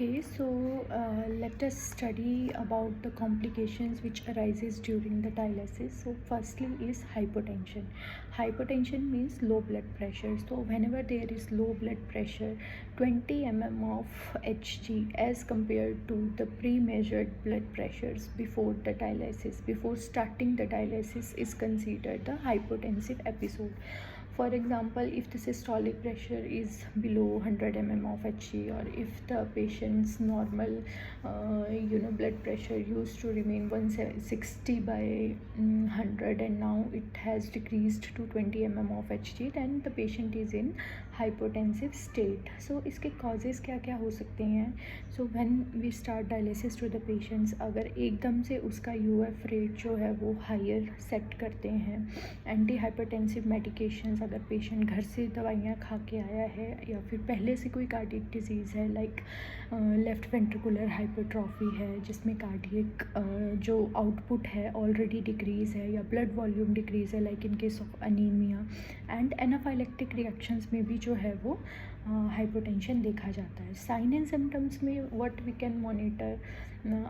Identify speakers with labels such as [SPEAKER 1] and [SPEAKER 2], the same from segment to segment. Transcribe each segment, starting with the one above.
[SPEAKER 1] Okay, so let us study about the complications which arises during the dialysis. So firstly is hypotension. Hypotension means low blood pressure. So whenever there is low blood pressure, 20 mm of Hg as compared to the pre-measured blood pressures before the dialysis, before starting the dialysis, is considered the hypotensive episode. For example, if the systolic pressure is below 100 mm of Hg, or if the patient's normal blood pressure used to remain 160 by 100 and now it has decreased to 20 mm of Hg, then the patient is in hypotensive state. So इसके causes क्या क्या हो सकते हैं? So when we start dialysis to the patients, अगर एकदम से उसका UF rate जो है वो higher set करते हैं, एंटी हाइपरटेंसिव मेडिकेशंस अगर पेशेंट घर से दवाइयाँ खा के आया है या फिर पहले से कोई कार्डियक डिजीज़ है, लाइक लेफ़्ट वेंट्रिकुलर हाइपरट्रॉफी है जिसमें कार्डियक जो आउटपुट है ऑलरेडी डिक्रीज़ है, या ब्लड वॉल्यूम डिक्रीज़ है like in case of anaemia, and anaphylactic reactions में भी जो है वो हाइपोटेंशन देखा जाता है. साइन एंड सिम्टम्स में what we can monitor,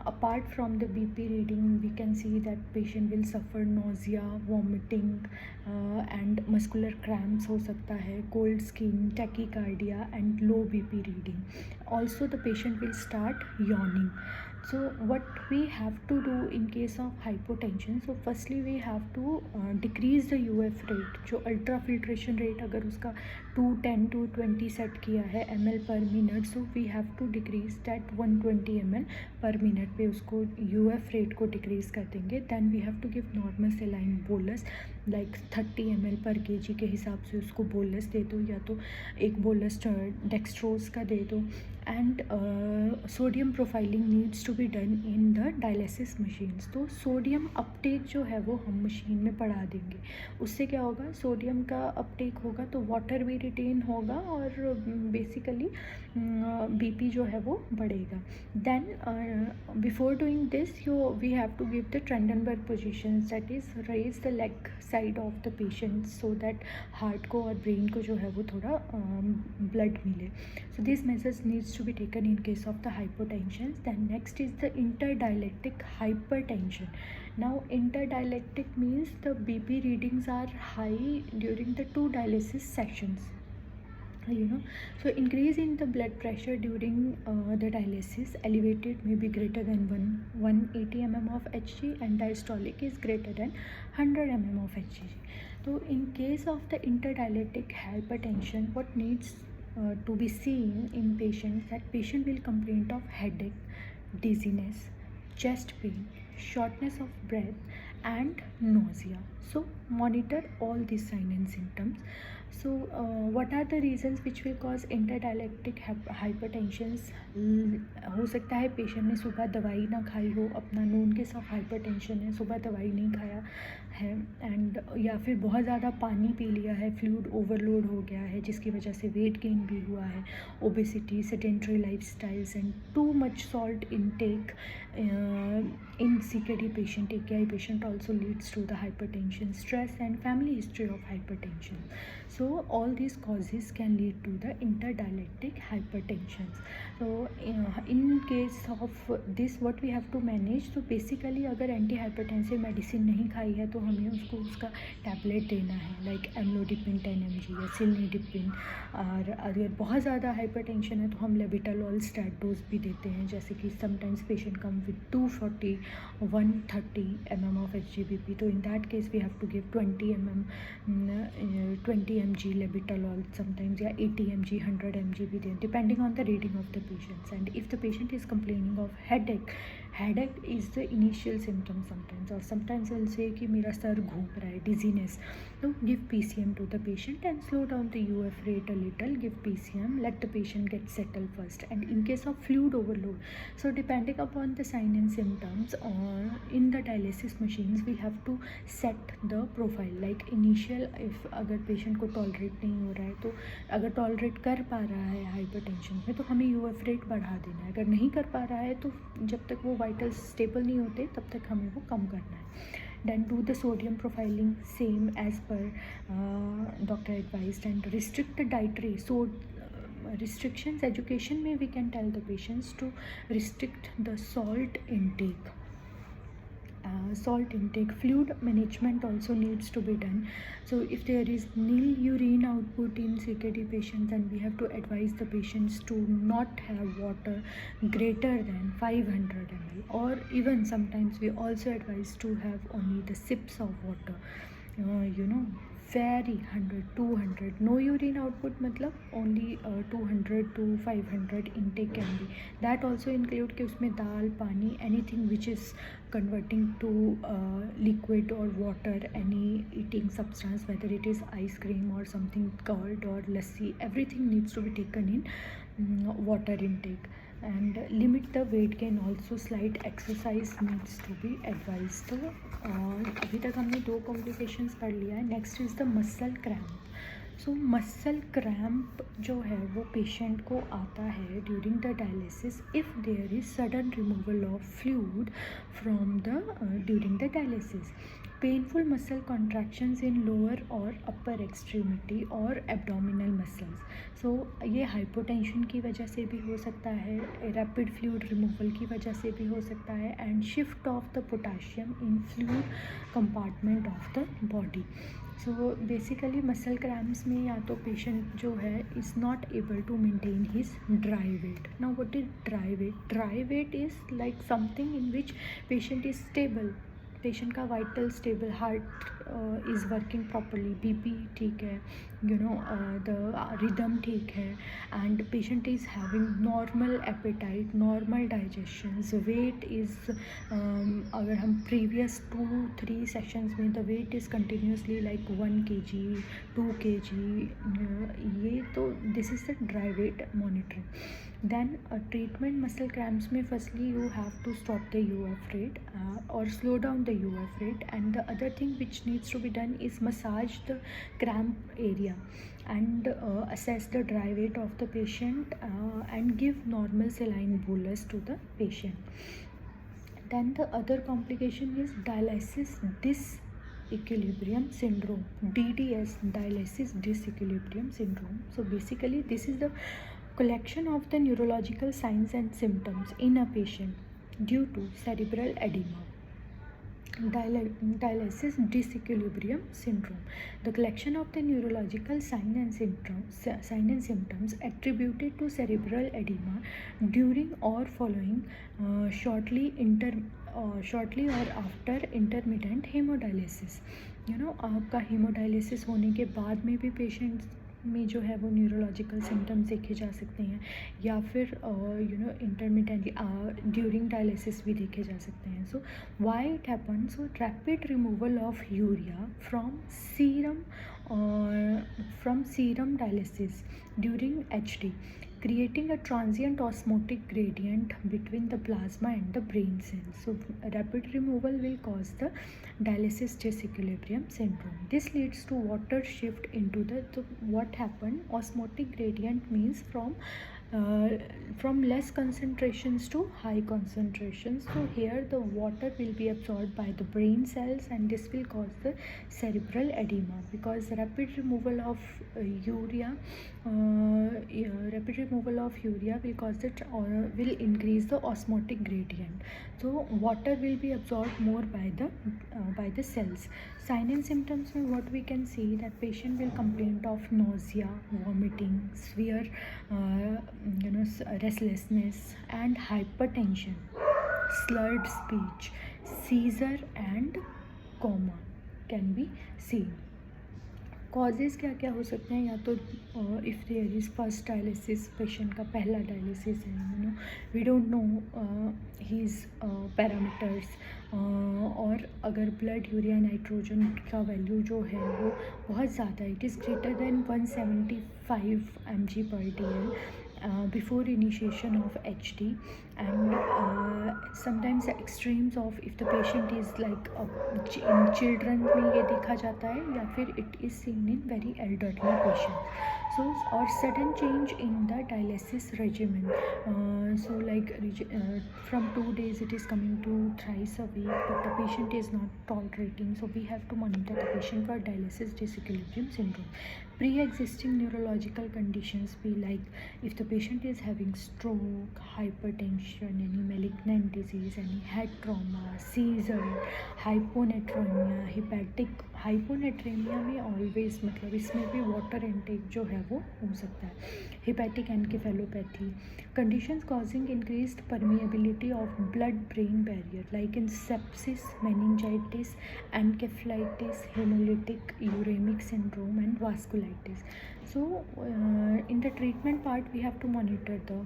[SPEAKER 1] apart from the BP reading, we can see that patient will suffer nausea, vomiting and muscular cramps हो सकता है, cold skin, tachycardia and low BP reading. Also the patient will start yawning. So what we have to do in case of hypotension, so firstly we have to decrease the UF rate. जो ultra filtration rate अगर उसका 210 to 20 set किया है ml per minute, so we have to decrease that 120 ml per minute पे उसको UF rate को decrease कर देंगे. Then we have to give normal saline bolus like 30 ml पर kg के हिसाब से उसको बोलस दे दो, या तो एक बोलस डेक्सट्रोज का दे दो. And sodium profiling needs to be done in the dialysis machines. तो सोडियम अपटेक जो है वो हम मशीन में बढ़ा देंगे. उससे क्या होगा, सोडियम का अपटेक होगा तो वाटर भी रिटेन होगा और बेसिकली बीपी जो है वो बढ़ेगा. Then before doing this we have to give the Trendelenburg positions, that is raise the leg side of the patient so that heart को और ब्रेन को जो है वो थोड़ा ब्लड मिले. So these measures needs to be taken in case of the hypotension. Then next is the interdialectic hypertension. Now interdialectic means the BP readings are high during the two dialysis sessions. So increase in the blood pressure during the dialysis, elevated may be greater than 180 mm of Hg and diastolic is greater than 100 mm of Hg. So in case of the interdialectic hypertension, what needs to be seen in patients, that patient will complain of headache, dizziness, chest pain, shortness of breath and nausea. So monitor all these signs and symptoms. So what are the reasons which will cause interdialectic hypertensions? हो सकता है patient ने सुबह दवाई ना खाई हो, अपना नोन केस ऑफ हाइपरटेंशन है, सुबह दवाई नहीं खाया है, एंड या फिर बहुत ज़्यादा पानी पी लिया है, फ्लूइड ओवरलोड हो गया है जिसकी वजह से वेट गेन भी हुआ है, obesity, sedentary lifestyles and too much salt intake in CKD patient, AKI patient also leads to the hypertension, stress and family history of hypertension. So all these causes can lead to the interdialectic hypertension. So in case of this what we have to manage, तो basically अगर anti hypertensive medicine नहीं खाई है तो हमें उसको उसका tablet देना है, लाइक एम्लोडिपिन 10 mg या सिल्नीडिपिन. और अगर बहुत ज़्यादा हाइपरटेंशन है तो हम लेबिटालॉल स्टैट डोज भी देते हैं, जैसे कि sometimes patient come with 240 130 mm of HGBP. तो in that case we have to give 20 mg लेबिटालॉल sometimes, या 80 mg 100 mg भी दें, depending on the reading of the patients. And if the patient is complaining of headache is the initial symptom sometimes, or sometimes I'll say कि मेरा sir घूम रहा है, dizziness, so give PCM to the patient and slow down the UF rate a little, give PCM, let the patient get settled first. And in case of fluid overload, so depending upon the sign and symptoms in the dialysis machines we have to set the profile, like initial, if अगर patient को tolerate नहीं हो रहा है तो अगर tolerate कर पा रहा है hypertension में तो हमें UF rate बढ़ा देना है, अगर नहीं कर पा रहा है तो जब तक वो वाइटल स्टेबल नहीं होते तब तक हमें वो कम करना है. Then do the sodium profiling same as per doctor advised, and restrict the dietary. So restrictions education में we can tell the patients to restrict the salt intake. Salt intake, fluid management also needs to be done. So if there is nil urine output in CKD patients, then we have to advise the patients to not have water greater than 500 ml, or even sometimes we also advise to have only the sips of water. Very 100 200 no urine output matlab only 200 to 500 intake can be. That also include कि उसमें दाल पानी anything which is converting to liquid or water, any eating substance, whether it is ice cream or something curd or lassi, everything needs to be taken in water intake. And limit the weight gain also, slight exercise needs to be advised. तो अभी तक हमने 2 complications पढ़ लिया है. Next is the muscle cramp. So muscle cramp जो है वो पेशेंट को आता है during the dialysis if there is sudden removal of fluid from the during the dialysis. Painful muscle contractions in lower और अपर एक्सट्रीमिटी और abdominal muscles. So ये hypotension की वजह से भी हो सकता है, रैपिड फ्लूइड रिमूवल की वजह से भी हो सकता है, and shift of the potassium in fluid compartment of the body. So basically muscle cramps में या तो पेशेंट जो है is not able to maintain his dry weight. Now what is dry weight? Dry weight is like something in which patient is stable. Patient का vital stable, heart is working properly, BP ठीक है, the rhythm ठीक है, and patient is having normal appetite, normal digestions. Weight is अगर हम previous 2-3 sessions में the weight is continuously like 1 kg 2 kg, ये तो this is the dry weight monitoring. Then treatment muscle cramps में firstly you have to stop the UF rate or slow down the UF rate, and the other thing which needs to be done is massage the cramp area and assess the dry weight of the patient and give normal saline bolus to the patient. Then the other complication is dialysis disequilibrium syndrome, DDS, dialysis disequilibrium syndrome. So basically this is the collection of the neurological signs and symptoms in a patient due to cerebral edema. Dialysis disequilibrium syndrome, the collection of the neurological sign and symptoms attributed to cerebral edema during or following shortly or after intermittent hemodialysis. आपका hemodialysis होने के बाद में भी patients में जो है वो न्यूरोलॉजिकल सिम्टम्स देखे जा सकते हैं, या फिर इंटरमिटेंटली ड्यूरिंग डायलिसिस भी देखे जा सकते हैं. So why it happen? So rapid removal of urea from serum dialysis during HD, creating a transient osmotic gradient between the plasma and the brain cells. So rapid removal will cause the dialysis disequilibrium syndrome. This leads to water shift into so what happened? Osmotic gradient means from less concentrations to high concentrations. So here the water will be absorbed by the brain cells, and this will cause the cerebral edema, because rapid removal of urea will cause it or will increase the osmotic gradient. So water will be absorbed more by the cells. Sign and symptoms में what we can see that patient will complain of nausea, vomiting, severe restlessness and hypertension, slurred speech, seizure and coma can be seen. Causes क्या क्या हो सकते हैं? या तो if there is first dialysis, patient का पहला डायलिसिस है, we don't know his parameters, और अगर ब्लड यूरिया नाइट्रोजन का वैल्यू जो है वो बहुत ज़्यादा, it is greater than 175 mg/dl before initiation of HD, and sometimes the extremes of if the patient is like in children में ये देखा जाता है, या फिर it is seen in very elderly patients. So or sudden change in the dialysis regimen, so like from 2 days it is coming to thrice a week, but the patient is not tolerating, so we have to monitor the patient for dialysis disequilibrium syndrome. Pre-existing neurological conditions be like if the patient is having stroke, hypertension, any malignant disease, any head trauma, seizure, hyponatremia, hepatic hyponatraemia में always मतलब इसमें भी water intake जो है वो हो सकता है. Hepatic encephalopathy, conditions causing increased permeability of blood-brain barrier like in sepsis, meningitis, encephalitis, hemolytic uremic syndrome and vasculitis. So in the treatment part we have to monitor the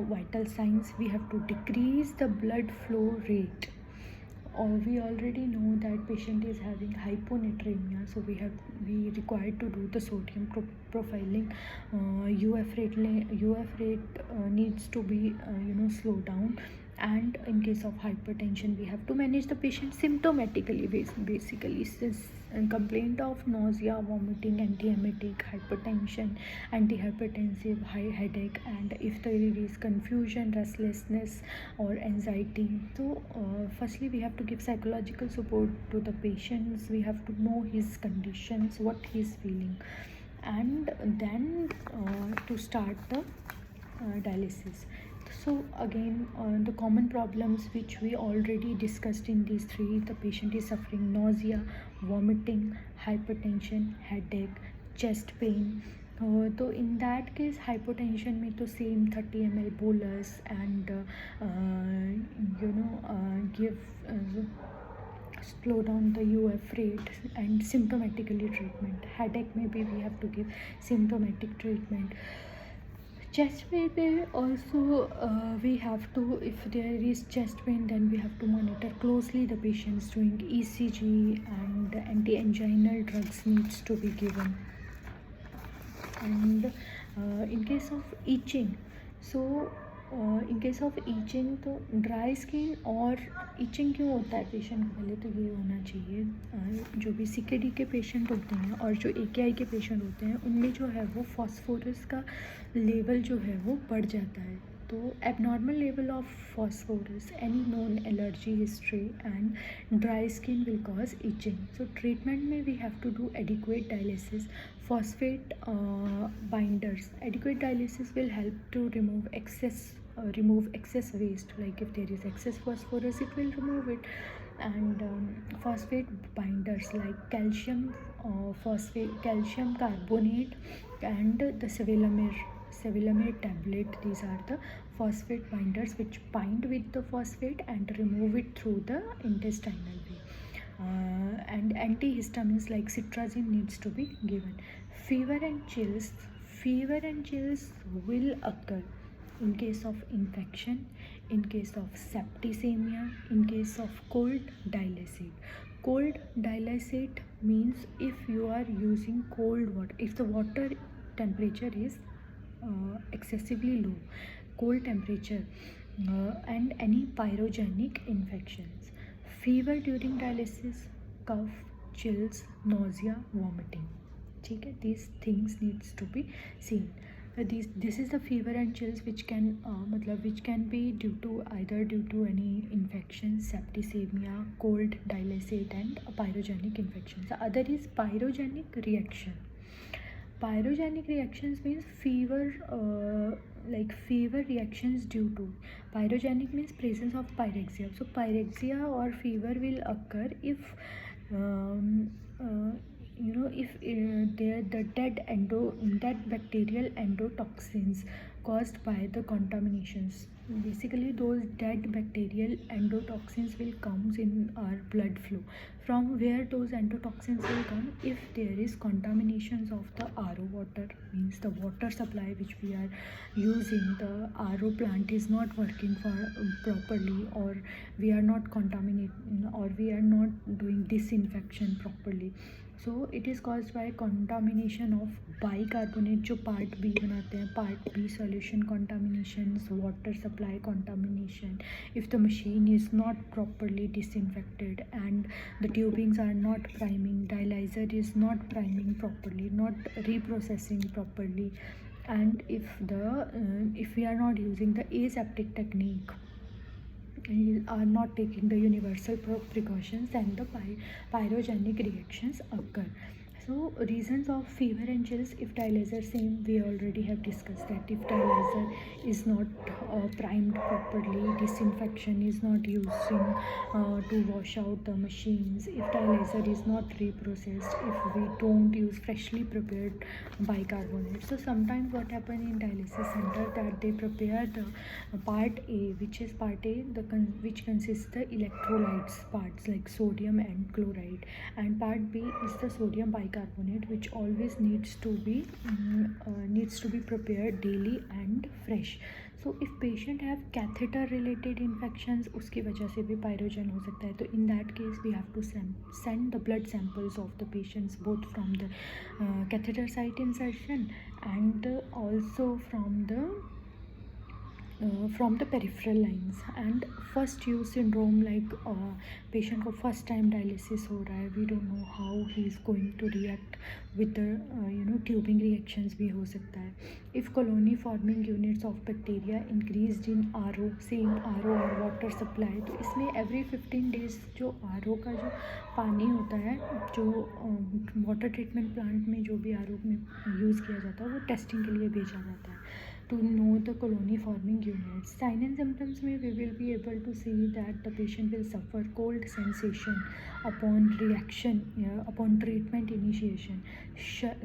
[SPEAKER 1] vital signs. We have to decrease the blood flow rate. Or we already know that patient is having hyponatremia, so we required to do the sodium profiling. UF rate needs to be slow down, and in case of hypertension we have to manage the patient symptomatically. Basically complaint of nausea, vomiting, antiemetic, hypertension, antihypertensive, high headache, and if there is confusion, restlessness or anxiety. So firstly we have to give psychological support to the patients. We have to know his conditions, what he is feeling, and then to start the dialysis. So again, the common problems which we already discussed in these three, the patient is suffering nausea, vomiting, hypertension, headache, chest pain. So in that case hypotension में तो same 30 ml bolus and give slow down the UF rate and symptomatically treatment. Headache maybe we have to give symptomatic treatment. Chest pain also we have to, if there is chest pain then we have to monitor closely the patients doing ECG, and anti-anginal drugs needs to be given. And in case of itching, so in case of itching तो dry skin और etching क्यों होता है patient को, पहले तो ये होना चाहिए जो भी CKD के पेशेंट होते हैं और जो AKI के पेशेंट होते हैं उनमें जो है वो फॉस्फोरस का लेवल जो है वो बढ़ जाता है. तो abnormal level of phosphorus, any known allergy history and dry skin will cause itching. So treatment में we have to do adequate dialysis, phosphate binders. Adequate dialysis will help to remove excess waste, like if there is excess phosphorus it will remove it. And phosphate binders like calcium phosphate, calcium carbonate, and the sevelamer tablet. These are the phosphate binders which bind with the phosphate and remove it through the intestinal way. And antihistamines like citrazine needs to be given. Fever and chills will occur in case of infection, in case of septicemia, in case of cold dialysate. Cold dialysate means if you are using cold water, if the water temperature is excessively low, cold temperature, and any pyrogenic infections. Fever during dialysis, cough, chills, nausea, vomiting. ठीक है, these things needs to be seen. This is the fever and chills which can be either due to any infection, septicemia, cold dialysate, and pyrogenic infections. The other is pyrogenic reaction. Pyrogenic reactions means fever, like fever reactions due to pyrogenic means presence of pyrexia. So pyrexia or fever will occur if the dead bacterial endotoxins caused by the contaminations. Basically those dead bacterial endotoxins will come in our blood flow. From where those endotoxins will come? If there is contaminations of the RO water, means the water supply which we are using, the RO plant is not working properly, or we are not contaminating, or we are not doing disinfection properly. So it is caused by contamination of bicarbonate जो part B बनाते हैं, part B solution contaminations, water supply contamination. If the machine is not properly disinfected and the tubings are not priming, dialyzer is not priming properly, not reprocessing properly, and if we are not using the aseptic technique, are not taking the universal precautions, and the pyrogenic reactions occur. So reasons of fever and chills, if dialyzer, same we already have discussed that if dialyzer is not primed properly, disinfection is not using to wash out the machines, if dialyzer is not reprocessed, if we don't use freshly prepared bicarbonate. So sometimes what happen in dialysis center that they prepare the part A, which is part A, which consists the electrolytes parts like sodium and chloride, and part B is the sodium bicarbonate, which always needs to be prepared daily and fresh. So if patient have catheter related infections, उसकी वजह से भी pyrogen हो सकता है. तो in that case we have to send the blood samples of the patients both from the catheter site insertion and also from the peripheral lines. And first use syndrome, like patient को first time dialysis हो रहा है, we don't know how he is going to react with the tubing reactions भी हो सकता है. If colony forming units of bacteria increased in RO, same RO और water supply, तो इसमें every 15 days जो RO का जो पानी होता है, जो वाटर ट्रीटमेंट प्लांट में जो भी RO में यूज़ किया जाता है, वो टेस्टिंग के लिए भेजा जाता है to know the colony forming units. Sign and symptoms में we will be able to see that the patient will suffer cold sensation upon treatment initiation,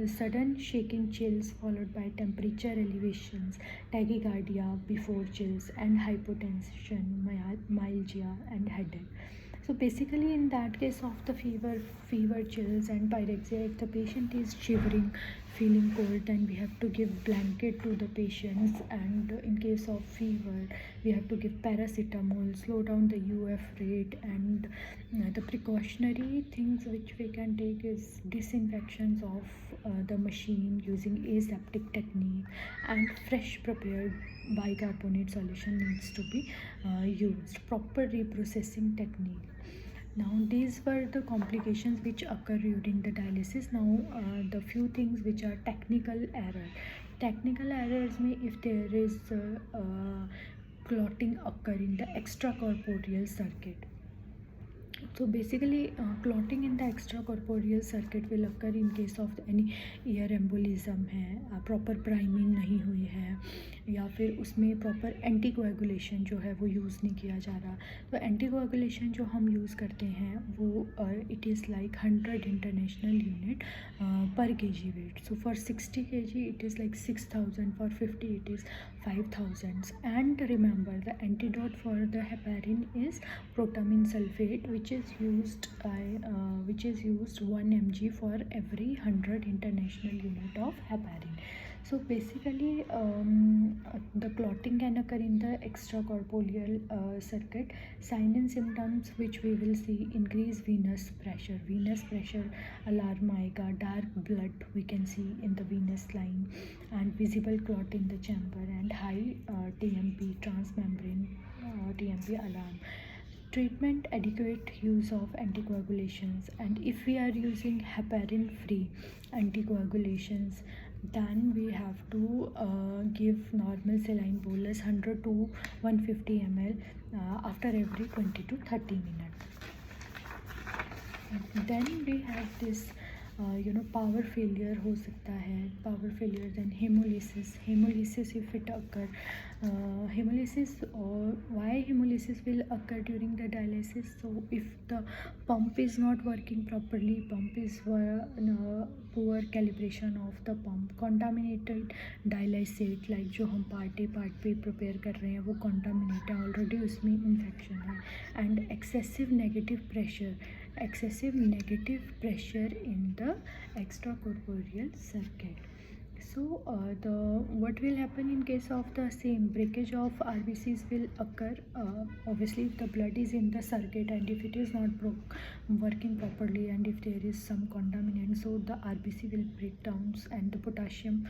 [SPEAKER 1] sudden shaking chills followed by temperature elevations, tachycardia before chills, and hypotension, myalgia, and headache. So basically in that case of the fever, chills and pyrexia, if the patient is shivering, feeling cold, then we have to give blanket to the patients, and in case of fever we have to give paracetamol, slow down the UF rate, and the precautionary things which we can take is disinfections of the machine using aseptic technique, and fresh prepared bicarbonate solution needs to be used, proper reprocessing technique. Now these were the complications which occur during the dialysis. Now the few things which are technical errors may, if there is clotting occur in the extracorporeal circuit. So basically clotting in the extracorporeal circuit will occur in case of any ear embolism है, proper priming नहीं हुई है, या फिर उसमें proper anticoagulation जो है वो यूज़ नहीं किया जा रहा. तो एंटीकोएगुलेशन जो हम यूज़ करते हैं वो it is like 100 international unit पर kg weight. So for 60 kg it is like 6,000, for 50 it is 5,000. And remember, the antidote for the heparin is protamine sulfate, which is used 1 mg for every 100 international unit of heparin. So basically the clotting can occur in the extracorporeal circuit. Sign and symptoms which we will see: increased venous pressure alarm आएगा, dark blood we can see in the venous line, and visible clot in the chamber, and high TMP, transmembrane TMP alarm. Treatment: adequate use of anticoagulations, and if we are using heparin free anticoagulations, then we have to give normal saline bolus 100 to 150 ml after every 20 to 30 minutes. Then we have this power failure हो सकता है, power failure, then hemolysis if it occur. Hemolysis, or why hemolysis will occur during the dialysis? So if the pump is not working properly, pump is poor calibration of the pump, contaminated dialysate, like जो हम part A prepare कर रहे हैं वो contaminate है already, उसमें infection है, and excessive negative pressure in the extracorporeal circuit. So what will happen in case of the same breakage of RBCs will occur. Obviously if the blood is in the circuit and if it is not working properly, and if there is some contaminant, so the RBC will break down, and the potassium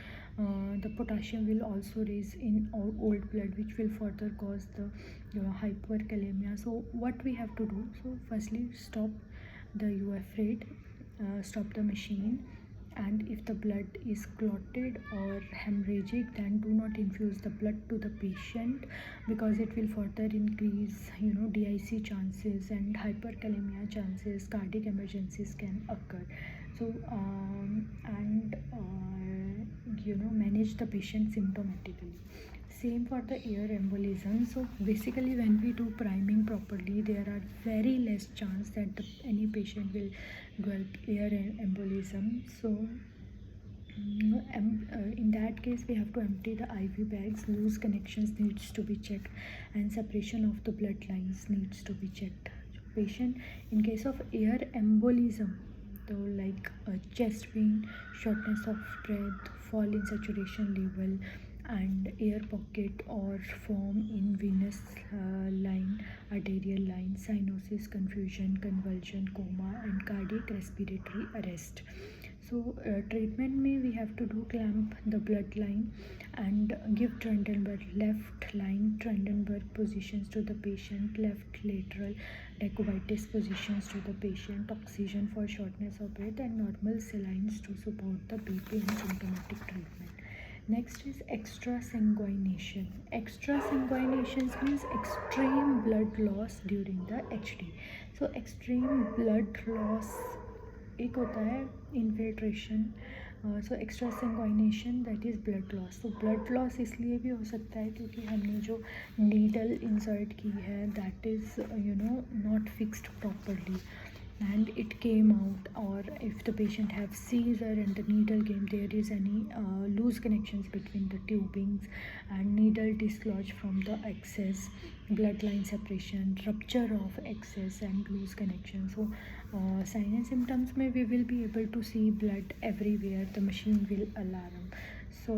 [SPEAKER 1] will also raise in old blood, which will further cause the hyperkalemia. So what we have to do? So firstly, stop the UF rate, stop the machine, and if the blood is clotted or hemorrhagic, then do not infuse the blood to the patient, because it will further increase DIC chances and hyperkalemia chances, cardiac emergencies can occur. So So and manage the patient symptomatically. Same for the air embolism. So basically, when we do priming properly, there are very less chance that any patient will develop air embolism. So in that case, we have to empty the IV bags, loose connections needs to be checked, and separation of the blood lines needs to be checked. Patient, in case of air embolism, so like chest pain, shortness of breath, fall in saturation level, and air pocket or form in venous line, arterial line, cyanosis, confusion, convulsion, coma, and cardiac respiratory arrest. So treatment may we have to do clamp the blood line and give Trendelenburg left line Trendelenburg positions to the patient, left lateral decubitus positions to the patient, oxygen for shortness of breath, and normal salines to support the BP and symptomatic treatment. Next is extrasanguination. Extrasanguination means extreme blood loss during the HD. So extreme blood loss एक होता है infiltration. So exsanguination that is blood loss. तो blood loss इसलिए भी हो सकता है क्योंकि हमने जो नीडल इंसर्ट की है that is not fixed properly and it came out, or if the patient have seizure and the needle came, there is any loose connections between the tubings and needle dislodge from the excess, bloodline separation, rupture of excess and loose connection. So sign and symptoms may we will be able to see blood everywhere, the machine will alarm. So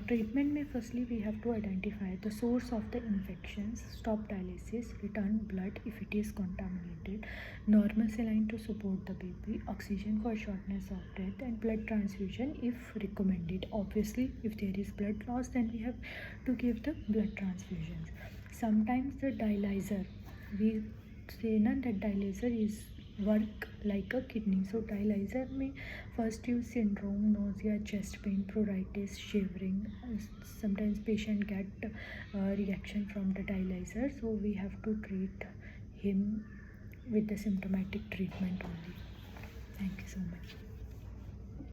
[SPEAKER 1] treatment may firstly we have to identify the source of the infections, stop dialysis, return blood if it is contaminated, normal saline to support the baby, oxygen for shortness of breath, and blood transfusion if recommended. Obviously, if there is blood loss, then we have to give the blood transfusions. Sometimes the dialyzer, we say na that dialyzer is work like a kidney. So dialyzer may first use syndrome, nausea, chest pain, pruritus, shivering. Sometimes patient get reaction from the dialyzer, so we have to treat him with the symptomatic treatment only. Thank you so much.